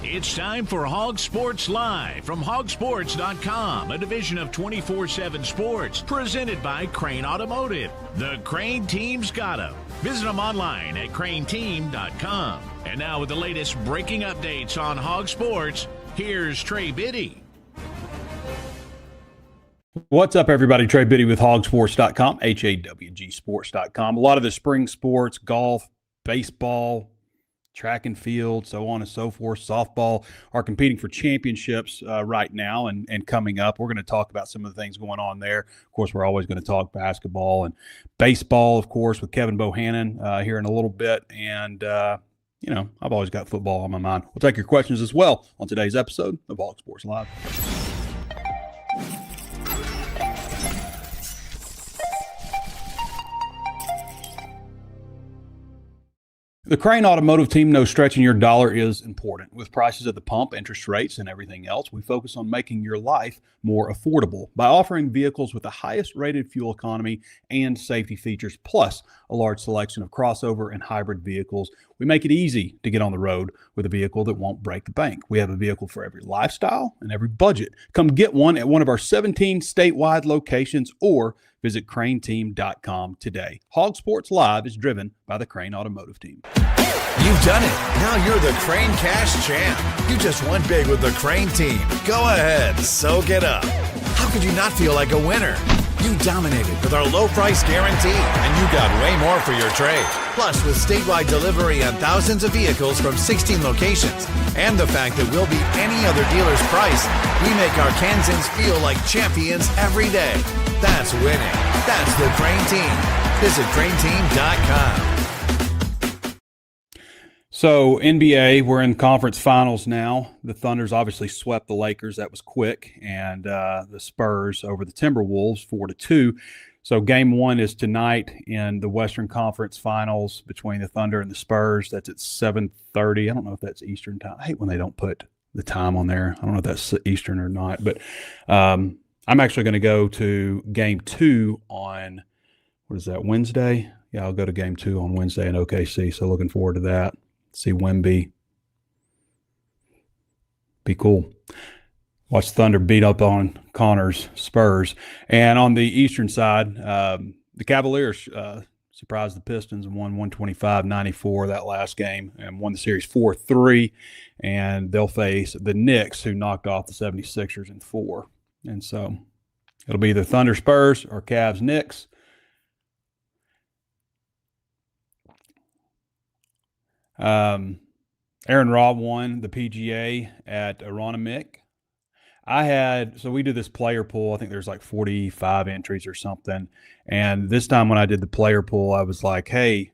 It's time for HawgSports Live from HawgSports.com, a division of 24/7 Sports, presented by Crain Automotive. The Crain Team's got 'em. Visit them online at crainteam.com. And now with the latest breaking updates on HawgSports, here's Trey Biddy. What's up, everybody? Trey Biddy with HawgSports.com, HAWGsports.com. A lot of the spring sports, golf, baseball, track and field, so on and so forth, softball, are competing for championships right now and coming up. We're going to talk about some of the things going on there. Of course, we're always going to talk basketball and baseball, of course, with Kevin Bohannon here in a little bit. And, I've always got football on my mind. We'll take your questions as well on today's episode of HawgSports Live. The Crain Automotive Team knows stretching your dollar is important. With prices at the pump, interest rates, and everything else, we focus on making your life more affordable by offering vehicles with the highest rated fuel economy and safety features, plus a large selection of crossover and hybrid vehicles. We make it easy to get on the road with a vehicle that won't break the bank. We have a vehicle for every lifestyle and every budget. Come get one at one of our 17 statewide locations or visit crainteam.com today. HawgSports Live is driven by the Crain Automotive Team. You've done it. Now you're the Crain Cash Champ. You just won big with the Crain Team. Go ahead, soak it up. How could you not feel like a winner? You dominated with our low price guarantee, and you got way more for your trade. Plus, with statewide delivery on thousands of vehicles from 16 locations, and the fact that we'll beat any other dealer's price, we make our Kansans feel like champions every day. That's winning. That's the Crain Team. Visit crainteam.com. So, NBA, we're in conference finals now. The Thunders obviously swept the Lakers. That was quick. And the Spurs over the Timberwolves 4-2. So, game one is tonight in the Western Conference Finals between the Thunder and the Spurs. That's at 7:30. I don't know if that's Eastern time. I hate when they don't put the time on there. I don't know if that's Eastern or not. But I'm actually going to go to game two on, Wednesday? Yeah, I'll go to game two on Wednesday in OKC. So, looking forward to that. See Wemby. Be cool. Watch Thunder beat up on Connor's Spurs. And on the Eastern side, the Cavaliers surprised the Pistons and won 125-94 that last game and won the series 4-3. And they'll face the Knicks, who knocked off the 76ers in 4. And so it'll be either Thunder Spurs or Cavs Knicks. Aaron Robb won the PGA at Aronimink. We do this player pool. I think there's like 45 entries or something. And this time when I did the player pool, I was like, hey,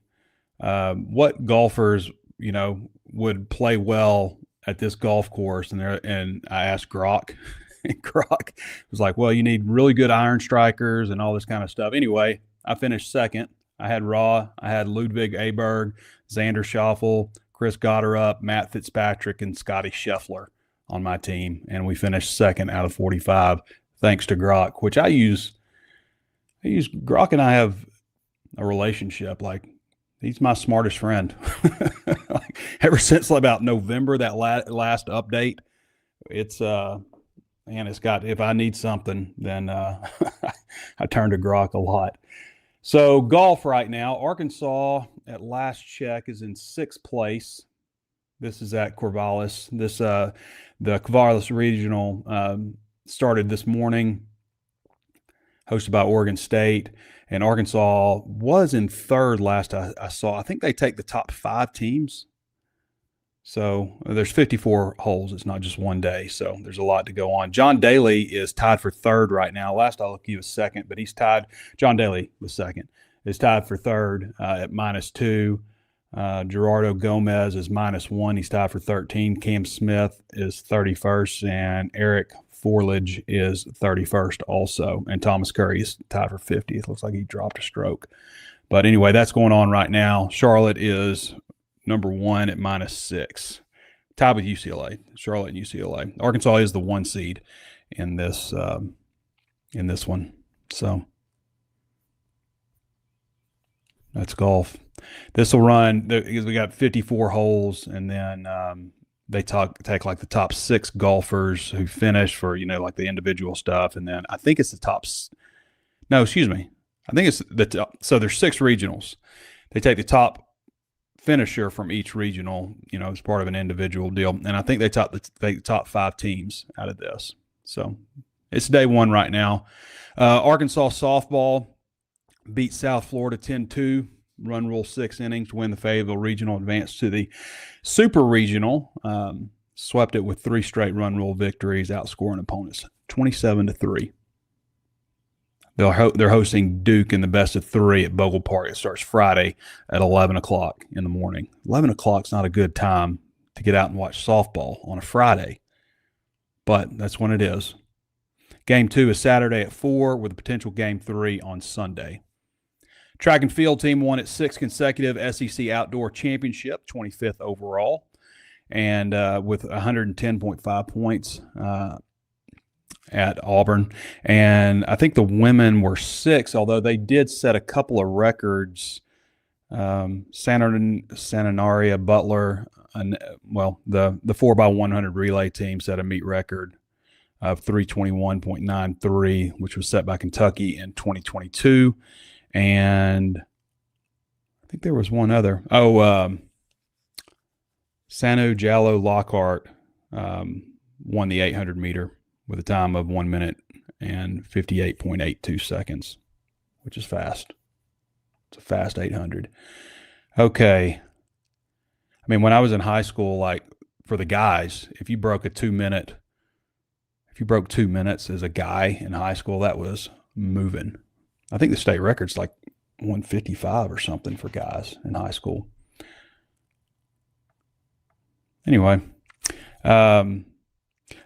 what golfers, would play well at this golf course? And I asked Grok, and Grok was like, well, you need really good iron strikers and all this kind of stuff. Anyway, I finished second. I had Ludwig Aberg, Xander Schauffele, Chris Gotterup, Matt Fitzpatrick, and Scotty Scheffler on my team. And we finished second out of 45, thanks to Grok, which I use. Grok and I have a relationship. Like, he's my smartest friend. Like, ever since about November, that last update, it's got, if I need something, then I turn to Grok a lot. So golf right now, Arkansas at last check is in 6th place. This is at Corvallis. The Corvallis Regional started this morning, hosted by Oregon State, and Arkansas was in 3rd last I saw. I think they take the top 5 teams. So there's 54 holes. It's not just one day. So there's a lot to go on. John Daly is tied for 3rd right now. Last I looked, he was 2nd, but he's tied. John Daly was 2nd. Is tied for 3rd at -2. Gerardo Gomez is -1. He's tied for 13. Cam Smith is 31st. And Eric Forlage is 31st also. And Thomas Curry is tied for 50th. Looks like he dropped a stroke. But anyway, that's going on right now. Charlotte is number 1 at -6. Tied with UCLA. Charlotte and UCLA. Arkansas is the 1 seed in this one. So that's golf. This will run because we got 54 holes, and then they take like the top 6 golfers who finish for, like the individual stuff. And then I think it's no, excuse me. I think it's so there's 6 regionals. They take the top finisher from each regional, as part of an individual deal. And I think they take the top 5 teams out of this. So it's day 1 right now. Arkansas softball beat South Florida 10-2. Run rule 6 innings to win the Fayetteville Regional, advanced to the Super Regional. Swept it with 3 straight run rule victories, outscoring opponents 27-3. They're hosting Duke in the best of 3 at Bogle Park. It starts Friday at 11 o'clock in the morning. 11 o'clock is not a good time to get out and watch softball on a Friday, but that's when it is. Game 2 is Saturday at 4 with a potential Game 3 on Sunday. Track and field team won its 6th consecutive SEC Outdoor Championship, 25th overall, and with 110.5 points at Auburn. And I think the women were 6th, although they did set a couple of records. Sananaria Butler, the 4x100 relay team set a meet record of 321.93, which was set by Kentucky in 2022. And I think there was one other. Sanu Jallo Lockhart won the 800 meter with a time of 1 minute and 58.82 seconds, which is fast. It's a fast 800. Okay. I mean, when I was in high school, like for the guys, if you broke 2 minutes as a guy in high school, that was moving. I think the state record's like 155 or something for guys in high school. Anyway, the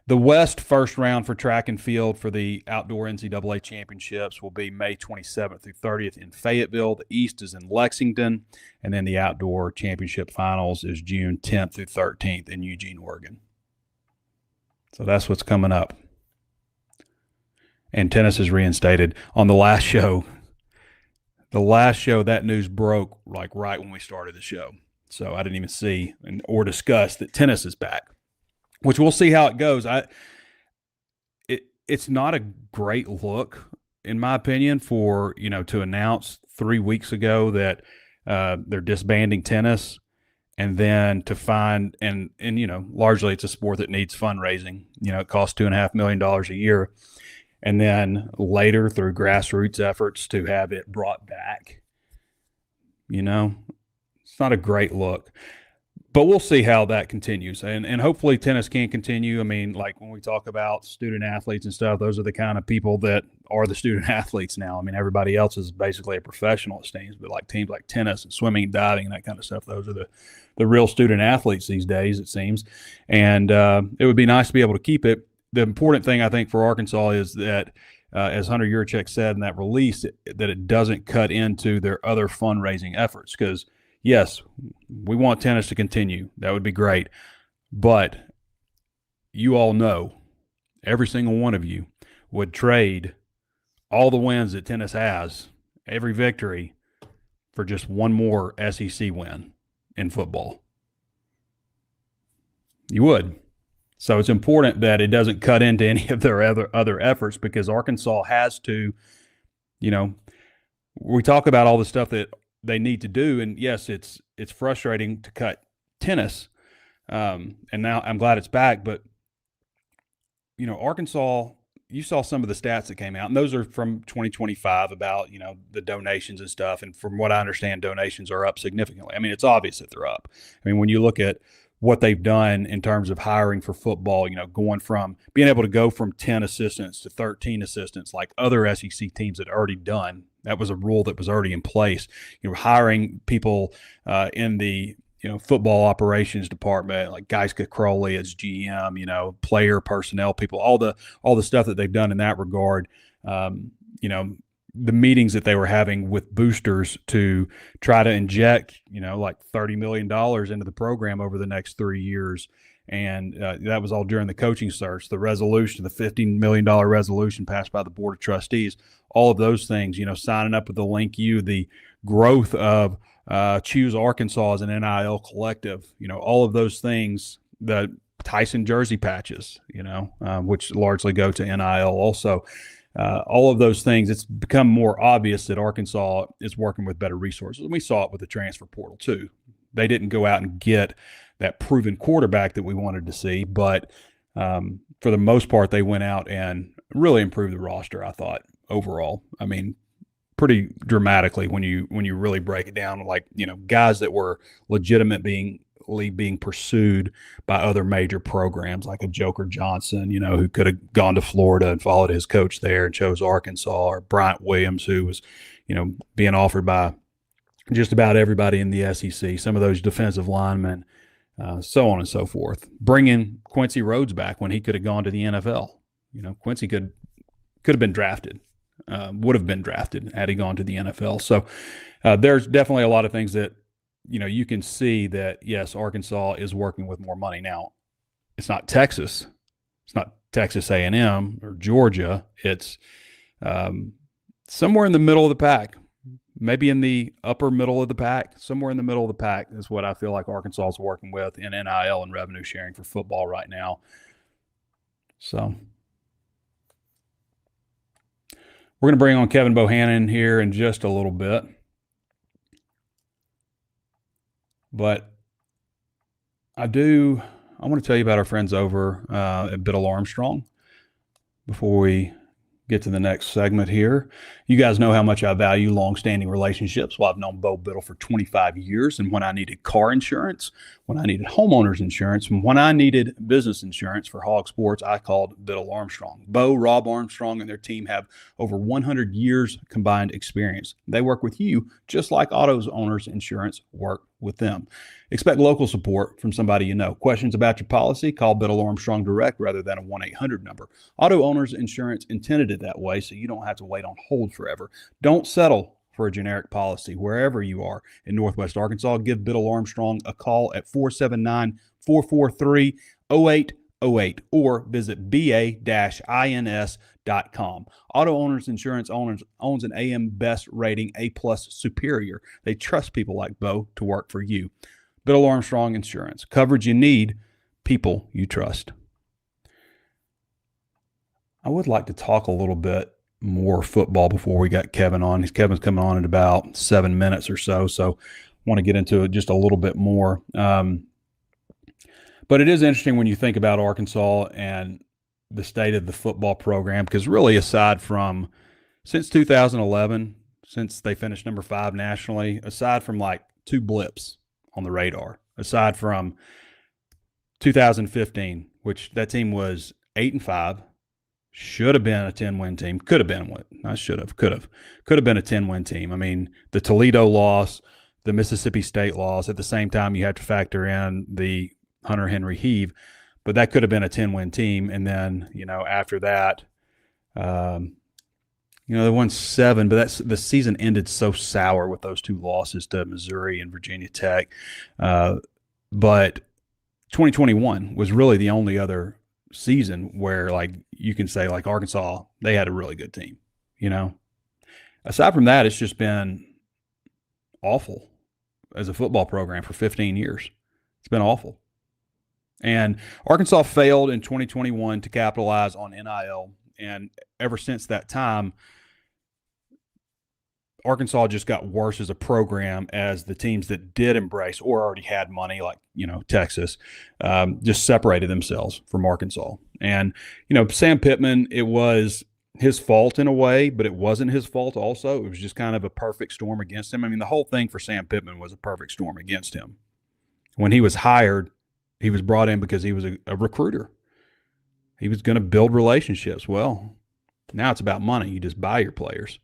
West first round for track and field for the outdoor NCAA championships will be May 27th through 30th in Fayetteville. The East is in Lexington, and then the outdoor championship finals is June 10th through 13th in Eugene, Oregon. So that's what's coming up. And tennis is reinstated. On the last show, that news broke like right when we started the show. So I didn't even see or discuss that tennis is back, which we'll see how it goes. It's not a great look, in my opinion, for, to announce 3 weeks ago that they're disbanding tennis, and then to find, and largely it's a sport that needs fundraising. It costs $2.5 million a year. And then later, through grassroots efforts, to have it brought back, it's not a great look. But we'll see how that continues. And hopefully tennis can continue. I mean, like when we talk about student athletes and stuff, those are the kind of people that are the student athletes now. I mean, everybody else is basically a professional, it seems, but like teams like tennis and swimming and diving and that kind of stuff, those are the real student athletes these days, it seems. And it would be nice to be able to keep it. The important thing, I think, for Arkansas is that, as Hunter Yurchek said in that release, that it doesn't cut into their other fundraising efforts. Because, yes, we want tennis to continue. That would be great. But you all know, every single one of you would trade all the wins that tennis has, every victory, for just one more SEC win in football. You would. So it's important that it doesn't cut into any of their other efforts, because Arkansas has to, we talk about all the stuff that they need to do, and yes, it's frustrating to cut tennis, and now I'm glad it's back, but Arkansas, you saw some of the stats that came out, and those are from 2025 about the donations and stuff, and from what I understand, donations are up significantly. I mean, it's obvious that they're up. I mean, when you look at what they've done in terms of hiring for football, going from being able to go from 10 assistants to 13 assistants like other SEC teams had already done. That was a rule that was already in place. Hiring people in the football operations department, like Geiska Crowley as GM, player personnel people, all the stuff that they've done in that regard. The meetings that they were having with boosters to try to inject, like $30 million into the program over the next 3 years. And that was all during the coaching search, the resolution, the $15 million resolution passed by the Board of Trustees, all of those things, signing up with the Link U, the growth of Choose Arkansas as an NIL collective, all of those things the Tyson jersey patches, which largely go to NIL also. All of those things, it's become more obvious that Arkansas is working with better resources. And we saw it with the transfer portal too. They didn't go out and get that proven quarterback that we wanted to see, but for the most part, they went out and really improved the roster, I thought, overall. I mean, pretty dramatically when you really break it down, like, guys that were legitimately being pursued by other major programs, like a Joker Johnson, who could have gone to Florida and followed his coach there and chose Arkansas, or Bryant Williams, who was, being offered by just about everybody in the SEC, some of those defensive linemen, so on and so forth. Bringing Quincy Rhodes back when he could have gone to the NFL. Quincy could have been drafted. Would have been drafted had he gone to the NFL. So there's definitely a lot of things that, you can see that, yes, Arkansas is working with more money. Now, it's not Texas. It's not Texas A&M or Georgia. It's somewhere in the middle of the pack, maybe in the upper middle of the pack. Somewhere in the middle of the pack is what I feel like Arkansas is working with in NIL and revenue sharing for football right now. So we're going to bring on Kevin Bohannon here in just a little bit. But I want to tell you about our friends over at Bittle Armstrong before we get to the next segment here. You guys know how much I value long-standing relationships. Well, I've known Bo Bittle for 25 years, and when I needed car insurance, when I needed homeowners insurance, and when I needed business insurance for HawgSports, I called Bittle Armstrong. Bo, Rob Armstrong, and their team have over 100 years combined experience. They work with you just like auto owners insurance work with them. Expect local support from somebody you know. Questions about your policy? Call Bittle Armstrong direct rather than a 1-800 number. Auto owners insurance intended it that way so you don't have to wait on hold forever. Don't settle for a generic policy wherever you are in Northwest Arkansas. Give Bittle Armstrong a call at 479-443-0808 or visit ba-ins.com. Auto Owners Insurance owns an AM Best rating, A+ superior. They trust people like Bo to work for you. Bittle Armstrong Insurance. Coverage you need, people you trust. I would like to talk a little bit more football before we got Kevin on. Kevin's coming on in about 7 minutes or so, so I want to get into it just a little bit more. But it is interesting when you think about Arkansas and the state of the football program, because really, aside from since 2011, since they finished number 5 nationally, aside from like 2 blips on the radar, aside from 2015, which that team was 8-5, should have been a 10-win team, could have been what? Not should have, could have been a 10-win team. I mean, the Toledo loss, the Mississippi State loss, at the same time you have to factor in the Hunter Henry heave, but that could have been a 10-win team. And then, after that, they won 7, but the season ended so sour with those 2 losses to Missouri and Virginia Tech. But 2021 was really the only other season where, like, you can say, like, Arkansas, they had a really good team. Aside from that, it's just been awful as a football program for 15 years. It's been awful. And Arkansas failed in 2021 to capitalize on NIL. And ever since that time, Arkansas just got worse as a program as the teams that did embrace or already had money, like, Texas, just separated themselves from Arkansas. And, Sam Pittman, it was his fault in a way, but it wasn't his fault also. It was just kind of a perfect storm against him. I mean, the whole thing for Sam Pittman was a perfect storm against him. When he was hired, he was brought in because he was a recruiter. He was going to build relationships. Well, now it's about money. You just buy your players.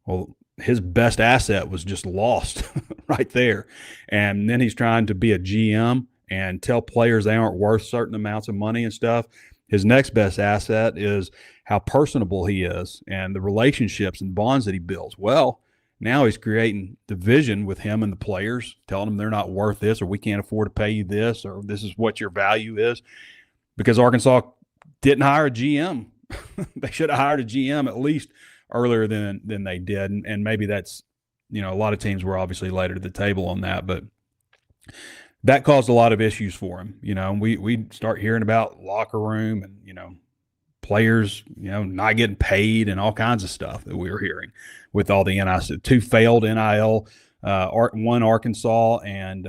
Well, his best asset was just lost right there. And then he's trying to be a GM and tell players they aren't worth certain amounts of money and stuff. His next best asset is how personable he is and the relationships and bonds that he builds. Well, now he's creating division with him and the players, telling them they're not worth this, or we can't afford to pay you this, or this is what your value is, because Arkansas didn't hire a GM. They should have hired a GM at least earlier than they did. And maybe that's, a lot of teams were obviously later to the table on that, but that caused a lot of issues for him. We start hearing about locker room and, players, not getting paid and all kinds of stuff that we were hearing with all the NIL. 2 failed NIL, one Arkansas and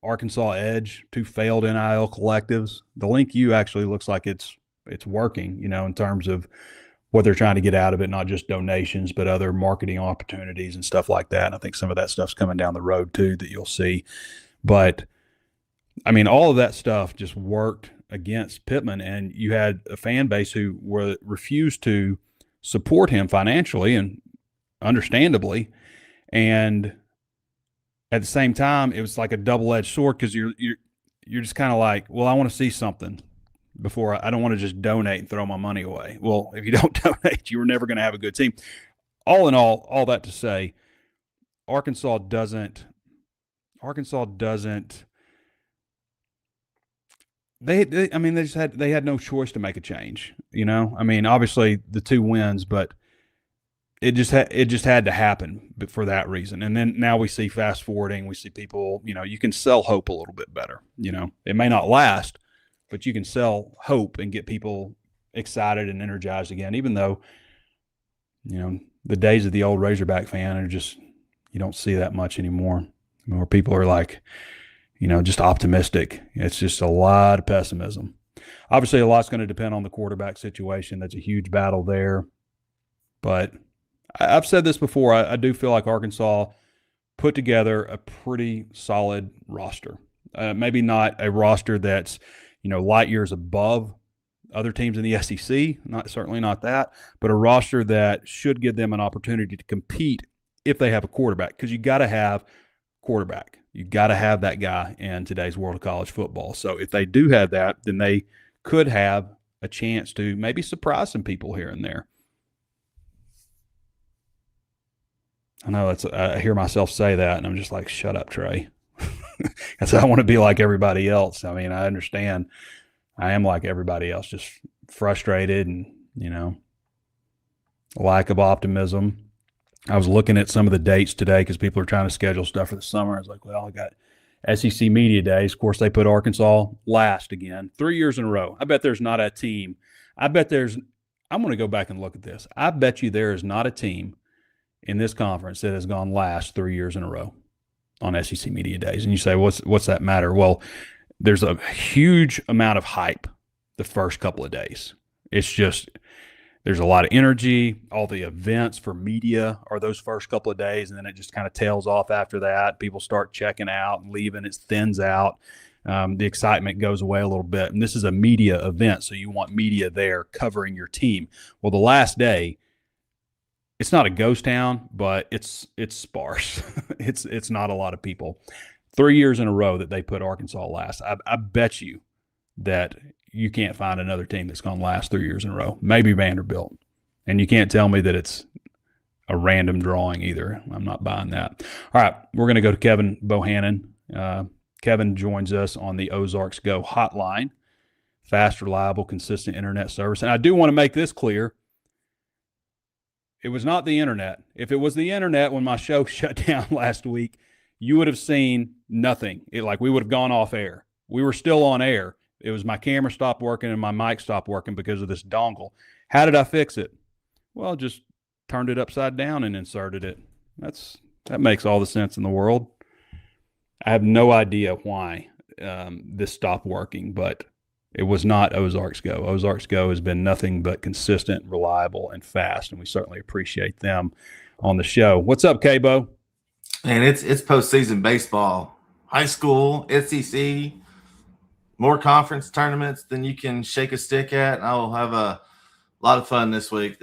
Arkansas Edge, 2 failed NIL collectives. The Link U actually looks like it's working, in terms of what they're trying to get out of it, not just donations, but other marketing opportunities and stuff like that. And I think some of that stuff's coming down the road too that you'll see. But I mean, all of that stuff just worked against Pittman, and you had a fan base who refused to support him financially, and understandably. And at the same time, it was like a double-edged sword, because you're just kind of like, well, I want to see something before I don't want to just donate and throw my money away. Well, if you don't donate, you were never going to have a good team. All in all that to say, Arkansas doesn't. They had no choice to make a change. I mean, obviously the 2 wins, but it just had to happen for that reason. And then now we see fast forwarding, we see people, you can sell hope a little bit better. It may not last, but you can sell hope and get people excited and energized again, even though, the days of the old Razorback fan are just, you don't see that much anymore. Where people are like, just optimistic. It's just a lot of pessimism. Obviously, a lot's going to depend on the quarterback situation. That's a huge battle there. But I've said this before. I do feel like Arkansas put together a pretty solid roster. Maybe not a roster that's, light years above other teams in the SEC. Certainly not that. But a roster that should give them an opportunity to compete if they have a quarterback. Because you got to have quarterback. You got to have that guy in today's world of college football. So if they do have that, then they could have a chance to maybe surprise some people here and there. I know I hear myself say that, and I'm just like, shut up, Trey. Because I want to be like everybody else. I mean, I understand. I am like everybody else, just frustrated and, lack of optimism. I was looking at some of the dates today because people are trying to schedule stuff for the summer. I was like, well, I got SEC Media Days. Of course, they put Arkansas last again, 3 years in a row. I bet there's not a team. I'm going to go back and look at this. I bet you there is not a team in this conference that has gone last 3 years in a row on SEC Media Days. And you say, what's that matter? Well, there's a huge amount of hype the first couple of days. It's just – there's a lot of energy. All the events for media are those first couple of days, and then it just kind of tails off after that. People start checking out and leaving. It thins out. The excitement goes away a little bit. And this is a media event, so you want media there covering your team. Well, the last day, it's not a ghost town, but it's sparse. It's not a lot of people. 3 years in a row that they put Arkansas last. I bet you that you can't find another team that's gone last 3 years in a row. Maybe Vanderbilt. And you can't tell me that it's a random drawing either. I'm not buying that. All right, we're going to go to Kevin Bohannon. Kevin joins us on the Ozarks Go hotline. Fast, reliable, consistent internet service. And I do want to make this clear. It was not the internet. If it was the internet when my show shut down last week, you would have seen nothing. We would have gone off air. We were still on air. It was my camera stopped working and my mic stopped working because of this dongle. How did I fix it? Well, just turned it upside down and inserted it. That makes all the sense in the world. I have no idea why this stopped working, but it was not Ozarks Go. Ozarks Go has been nothing but consistent, reliable, and fast, and we certainly appreciate them on the show. What's up, K-Bo? Man, it's postseason baseball. High school, SEC, more conference tournaments than you can shake a stick at. I will have a lot of fun this week.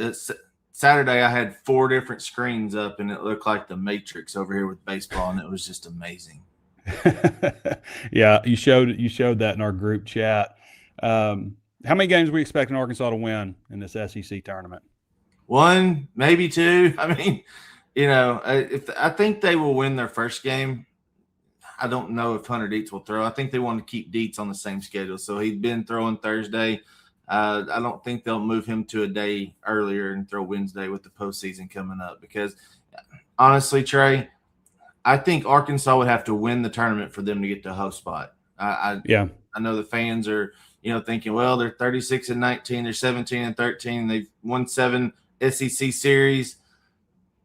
Saturday, I had 4 different screens up, and it looked like the Matrix over here with baseball, and it was just amazing. Yeah, you showed that in our group chat. How many games are we expecting Arkansas to win in this SEC tournament? 1, maybe 2. I mean, I think they will win their first game. I don't know if Hunter Dietz will throw. I think they want to keep Dietz on the same schedule. So he's been throwing Thursday. I don't think they'll move him to a day earlier and throw Wednesday with the postseason coming up because, honestly, Trey, I think Arkansas would have to win the tournament for them to get the host spot. Yeah. I know the fans are, thinking, well, they're 36-19, they're 17-13, they've won 7 SEC series,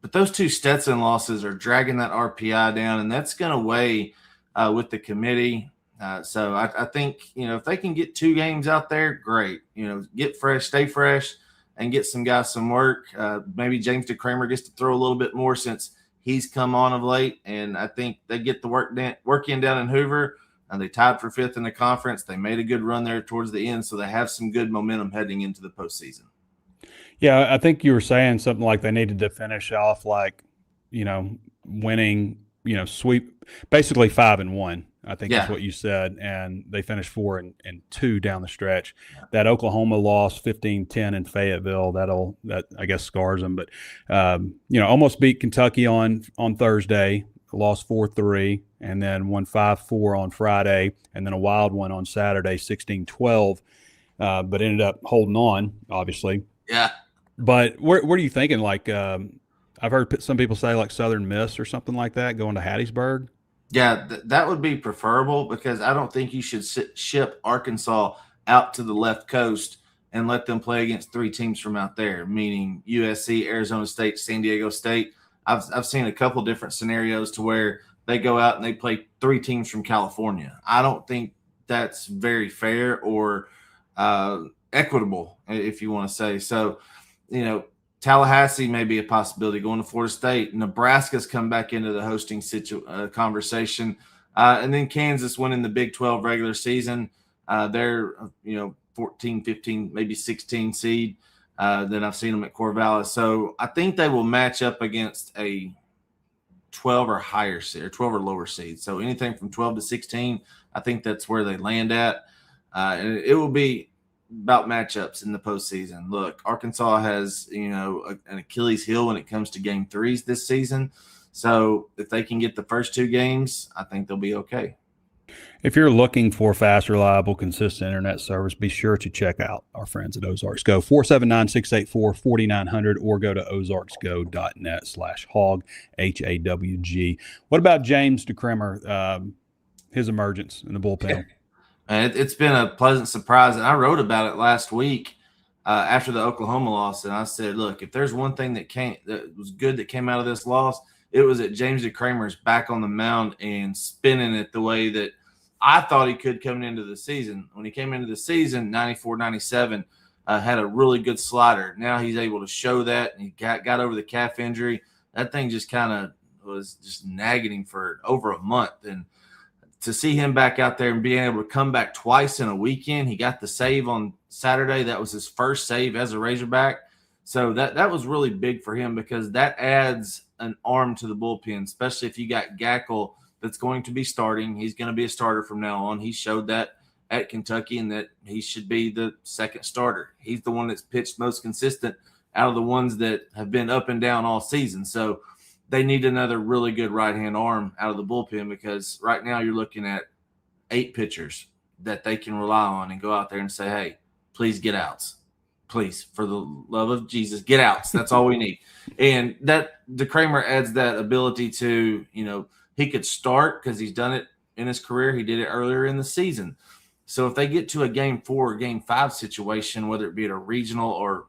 but those 2 Stetson losses are dragging that RPI down, and that's going to weigh with the committee. So I think, if they can get 2 games out there, great. Get fresh, stay fresh, and get some guys some work. Maybe James DeCramer gets to throw a little bit more since he's come on of late, and I think they get the work in down in Hoover. And they tied for 5th in the conference. They made a good run there towards the end, so they have some good momentum heading into the postseason. Yeah, I think you were saying something like they needed to finish off winning, sweep, basically 5-1. I think that's what you said, and they finished 4-2 down the stretch. That Oklahoma loss, 15-10 in Fayetteville, that I guess scars them. But almost beat Kentucky on Thursday. Lost 4-3, and then won 5-4 on Friday, and then a wild one on Saturday, 16-12, but ended up holding on, obviously. Yeah. But what are you thinking? I've heard some people say Southern Miss or something like that, going to Hattiesburg. Yeah, that would be preferable, because I don't think you should ship Arkansas out to the left coast and let them play against 3 teams from out there, meaning USC, Arizona State, San Diego State. I've seen a couple different scenarios to where they go out and they play 3 teams from California. I don't think that's very fair or equitable, if you want to say. So, Tallahassee may be a possibility, going to Florida State. Nebraska's come back into the hosting conversation. And then Kansas winning the Big 12 regular season. They're, 14, 15, maybe 16 seed. Then I've seen them at Corvallis. So I think they will match up against a 12 or higher seed, or 12 or lower seed. So anything from 12 to 16, I think that's where they land at. And it will be about matchups in the postseason. Look, Arkansas has, an Achilles heel when it comes to game 3s this season. So if they can get the first 2 games, I think they'll be okay. If you're looking for fast, reliable, consistent internet service, be sure to check out our friends at Ozarks Go, 479-684-4900, or go to ozarksgo.net/hawg, HAWG. What about James DeCramer, his emergence in the bullpen? And it's been a pleasant surprise, and I wrote about it last week after the Oklahoma loss, and I said, look, if there's one thing that was good that came out of this loss, it was that James DeCramer's back on the mound and spinning it the way that I thought he could coming into the season. When he came into the season, 94, 97, had a really good slider. Now he's able to show that, and he got over the calf injury. That thing just kind of was just nagging him for over a month. And to see him back out there and being able to come back twice in a weekend, he got the save on Saturday. That was his first save as a Razorback. So that was really big for him, because that adds an arm to the bullpen, especially if you got Gackle that's going to be starting. He's going to be a starter from now on. He showed that at Kentucky, and that he should be the second starter. He's the one that's pitched most consistent out of the ones that have been up and down all season. So they need another really good right-hand arm out of the bullpen, because right now you're looking at 8 pitchers that they can rely on and go out there and say, hey, please get outs. Please, for the love of Jesus, get outs. That's all we need. And that DeCramer adds that ability to, he could start, because he's done it in his career. He did it earlier in the season. So if they get to a game 4 or game 5 situation, whether it be at a regional, or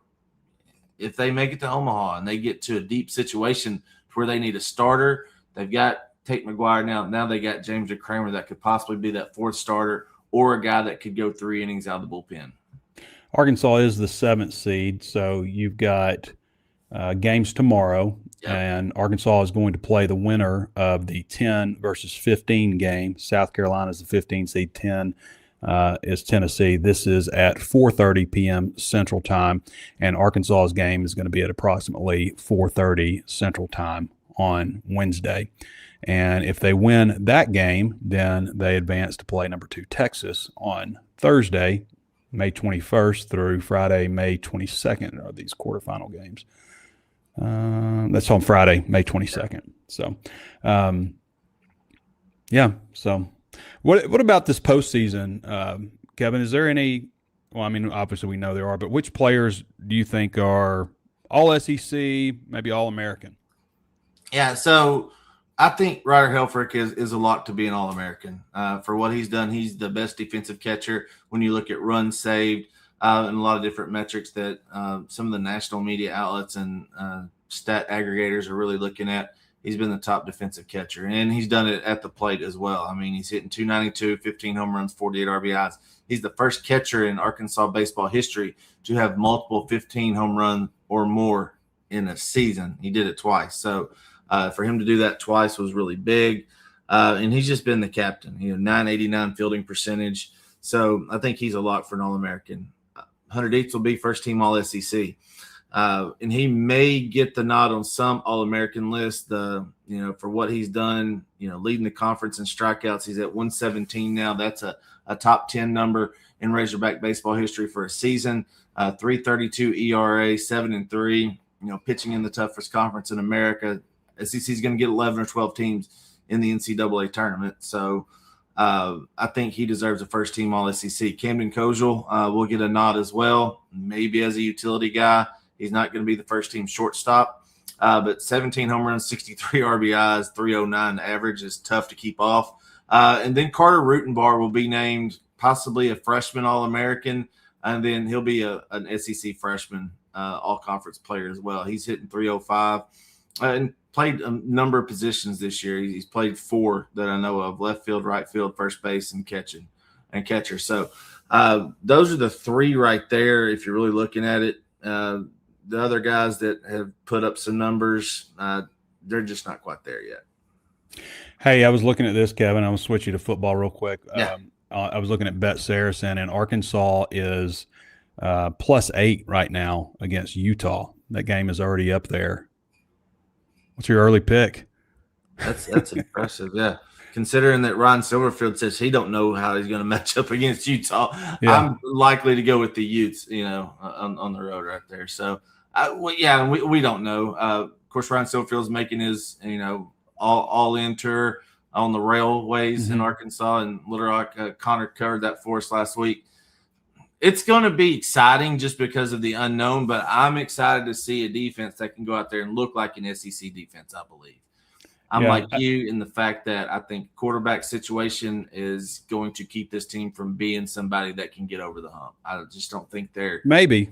if they make it to Omaha and they get to a deep situation where they need a starter, they've got Tate McGuire now. Now they got James DeCramer that could possibly be that 4th starter, or a guy that could go 3 innings out of the bullpen. Arkansas is the 7th seed, so you've got games tomorrow. Yep. And Arkansas is going to play the winner of the 10 versus 15 game. South Carolina is the 15 seed, 10 is Tennessee. This is at 4:30 p.m. Central Time, and Arkansas's game is going to be at approximately 4:30 Central Time on Wednesday. And if they win that game, then they advance to play number 2 Texas on Thursday, May 21st through Friday, May 22nd are these quarterfinal games. That's on Friday, May 22nd. So, yeah. So, what about this postseason, Kevin? Is there any? Well, I mean, obviously we know there are, but which players do you think are all SEC, maybe all American? Yeah. So I think Ryder Helfrich is a lot to be an All-American. For what he's done, he's the best defensive catcher when you look at runs saved and a lot of different metrics that some of the national media outlets and stat aggregators are really looking at. He's been the top defensive catcher, and he's done it at the plate as well. I mean, he's hitting 292, 15 home runs, 48 RBIs. He's the first catcher in Arkansas baseball history to have multiple 15 home runs or more in a season. He did it twice. So for him to do that twice was really big. And he's just been the captain, 989 fielding percentage. So I think he's a lock for an All-American. Hunter Dietz will be first team All-SEC. And he may get the nod on some All-American list, for what he's done, leading the conference in strikeouts. He's at 117 now. That's a top 10 number in Razorback baseball history for a season. 3.32 ERA, 7-3, pitching in the toughest conference in America. SEC is going to get 11 or 12 teams in the NCAA tournament. So I think he deserves a first team All-SEC. Camden Koziel will get a nod as well, maybe as a utility guy. He's not going to be the first team shortstop, but 17 home runs, 63 RBIs, 309 average is tough to keep off. And then Carter Rutenbar will be named possibly a freshman All-American, and then he'll be an SEC freshman all-conference player as well. He's hitting 305 and played a number of positions this year. He's played 4 that I know of: left field, right field, first base, and catcher. So those are the 3 right there if you're really looking at it. The other guys that have put up some numbers, they're just not quite there yet. Hey, I was looking at this, Kevin. I'm going to switch you to football real quick. Yeah. I was looking at Bet Saracen, and Arkansas is +8 right now against Utah. That game is already up there. What's your early pick? That's impressive, yeah. Considering that Ryan Silverfield says he don't know how he's going to match up against Utah, yeah. I'm likely to go with the Utes, on the road right there. So, we don't know. Of course, Ryan Silverfield's making his, all-in tour on the railways in Arkansas and Little Rock. Connor covered that for us last week. It's going to be exciting just because of the unknown, but I'm excited to see a defense that can go out there and look like an SEC defense, I believe. I'm like you in the fact that I think quarterback situation is going to keep this team from being somebody that can get over the hump. I just don't think they're – Maybe.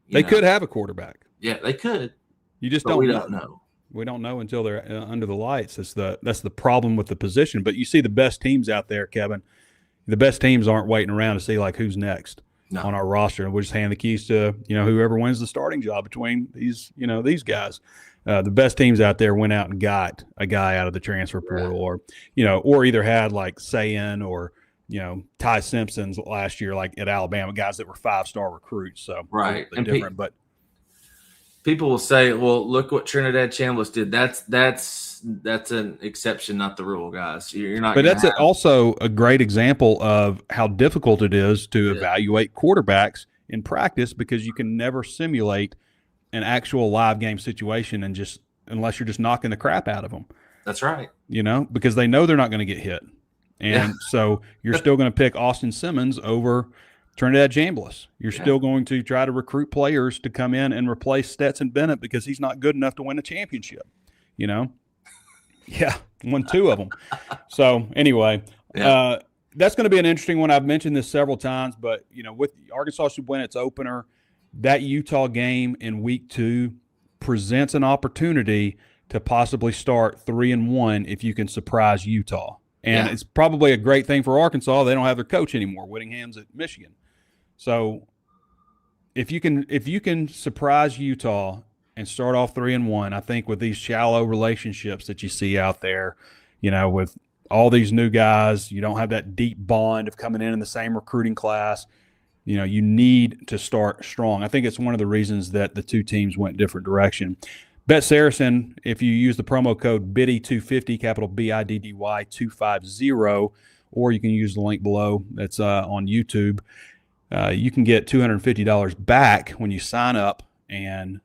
They could have a quarterback. Yeah, they could. You just don't know. We don't know until they're under the lights. That's the problem with the position. But you see the best teams out there, Kevin. The best teams aren't waiting around to see, who's next on our roster. And we'll just hand the keys to, whoever wins the starting job between these guys. The best teams out there went out and got a guy out of the transfer portal or either had Sayin or, Ty Simpson's last year, at Alabama, guys that were 5-star recruits. So right. And different, but people will say, well, look what Trinidad Chambliss did. That's an exception, not the rule, guys. You're not. But that's also a great example of how difficult it is to evaluate quarterbacks in practice because you can never simulate an actual live game situation unless you're just knocking the crap out of them. That's right. Because they know they're not going to get hit. And so you're still going to pick Austin Simmons over Trinidad Chambliss. You're still going to try to recruit players to come in and replace Stetson Bennett because he's not good enough to win a championship, Yeah, won 2 of them. So anyway, that's going to be an interesting one. I've mentioned this several times, but, with Arkansas should win its opener. That Utah game in week 2 presents an opportunity to possibly start 3-1 if you can surprise Utah. And it's probably a great thing for Arkansas. They don't have their coach anymore. Whittingham's at Michigan. So if you can surprise Utah and start off 3-1, I think with these shallow relationships that you see out there, with all these new guys, you don't have that deep bond of coming in the same recruiting class. You need to start strong. I think it's one of the reasons that the 2 teams went different direction. Bet Saracen, if you use the promo code BIDDY250, capital BIDDY 250, or you can use the link below that's on YouTube, you can get $250 back when you sign up and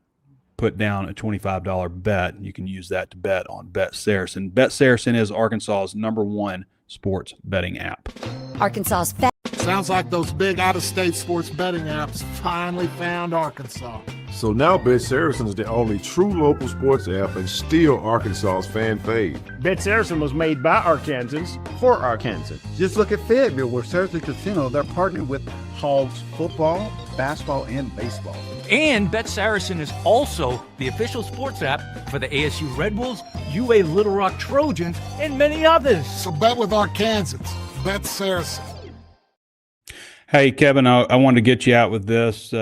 put down a $25 bet. You can use that to bet on Bet Saracen. Bet Saracen is Arkansas's #1 sports betting app. Sounds like those big out-of-state sports betting apps finally found Arkansas. So now Bet Saracen is the only true local sports app and still Arkansas's fan fave. Bet Saracen was made by Arkansans for Arkansans. Just look at Fayetteville, where Saracen Casino, they're partnered with Hogs football, basketball, and baseball. And Bet Saracen is also the official sports app for the ASU Red Wolves, UA Little Rock Trojans, and many others. So bet with Arkansans. Bet Saracen. Hey, Kevin, I wanted to get you out with this.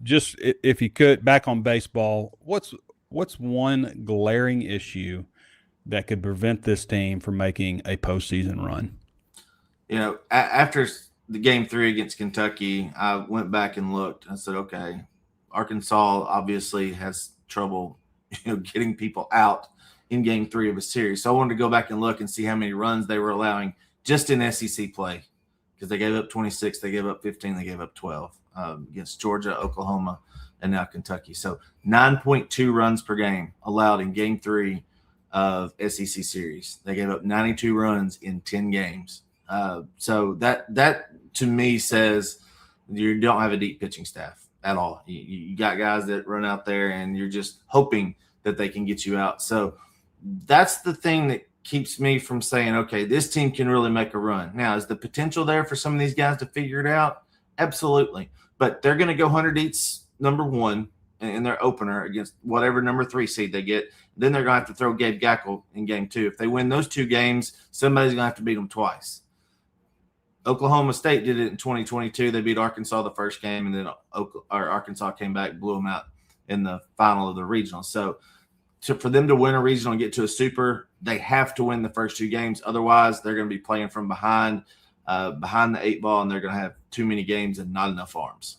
Just if you could, back on baseball, what's one glaring issue that could prevent this team from making a postseason run? You know, after the game 3 against Kentucky, I went back and looked and said, okay, Arkansas obviously has trouble, getting people out in game 3 of a series. So I wanted to go back and look and see how many runs they were allowing just in SEC play, because they gave up 26, they gave up 15, they gave up 12 against Georgia, Oklahoma, and now Kentucky. So 9.2 runs per game allowed in game 3 of SEC series. They gave up 92 runs in 10 games. So that to me says you don't have a deep pitching staff at all. You got guys that run out there and you're just hoping that they can get you out. So that's the thing that keeps me from saying, okay, this team can really make a run. Now, is the potential there for some of these guys to figure it out? Absolutely. But they're going to go 100 eats number 1 in their opener against whatever number 3 seed they get. Then they're going to have to throw Gabe Gackle in game 2. If they win those 2 games, somebody's going to have to beat them twice. Oklahoma State did it in 2022. They beat Arkansas the first game, and then Arkansas came back, blew them out in the final of the regional. So for them to win a regional and get to a super, they have to win the first 2 games. Otherwise, they're going to be playing from behind the 8 ball, and they're going to have too many games and not enough arms.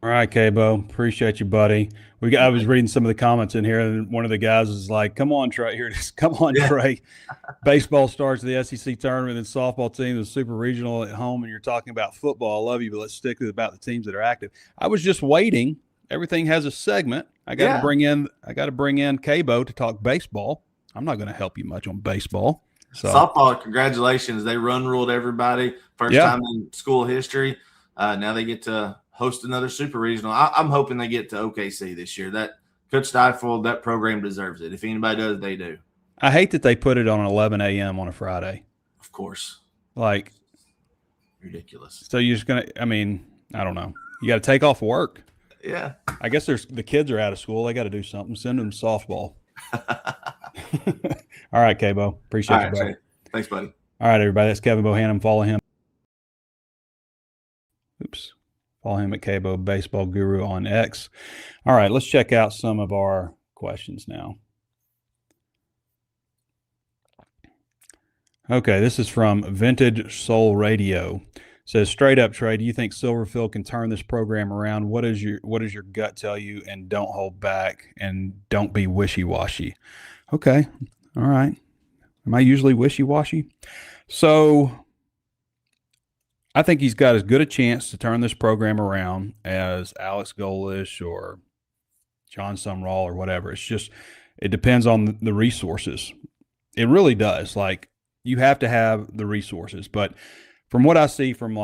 All right, Cabo. Appreciate you, buddy. I was reading some of the comments in here, and one of the guys was like, come on, Trey. Here it is. Come on, Trey. Baseball starts the SEC tournament, and softball team is super regional at home, and you're talking about football. I love you, but let's stick with about the teams that are active. I was just waiting. Everything has a segment. I got to bring in Cabo to talk baseball. I'm not going to help you much on baseball. So softball, congratulations. They ruled everybody. First time in school history. Now they get to host another super regional. I'm hoping they get to OKC this year. That Coach Stiefel, that program deserves it. If anybody does, they do. I hate that they put it on 11 a.m. on a Friday. Of course. Like, ridiculous. So you're just going to, I don't know. You got to take off work. Yeah. I guess the kids are out of school. They got to do something. Send them softball. All right, Cabo. Appreciate you, buddy. Thanks, buddy. All right, everybody. That's Kevin Bohannon. Follow him. Follow him at Cabo Baseball Guru on X. All right, let's check out some of our questions now. Okay, this is from Vintage Soul Radio. It says, straight up, Trey, do you think Silverfield can turn this program around? What does your gut tell you? And don't hold back and don't be wishy-washy. Okay, all right. Am I usually wishy-washy? So I think he's got as good a chance to turn this program around as Alex Golish or John Sumrall or whatever. It's just, it depends on the resources. It really does. Like, you have to have the resources. But from what I see from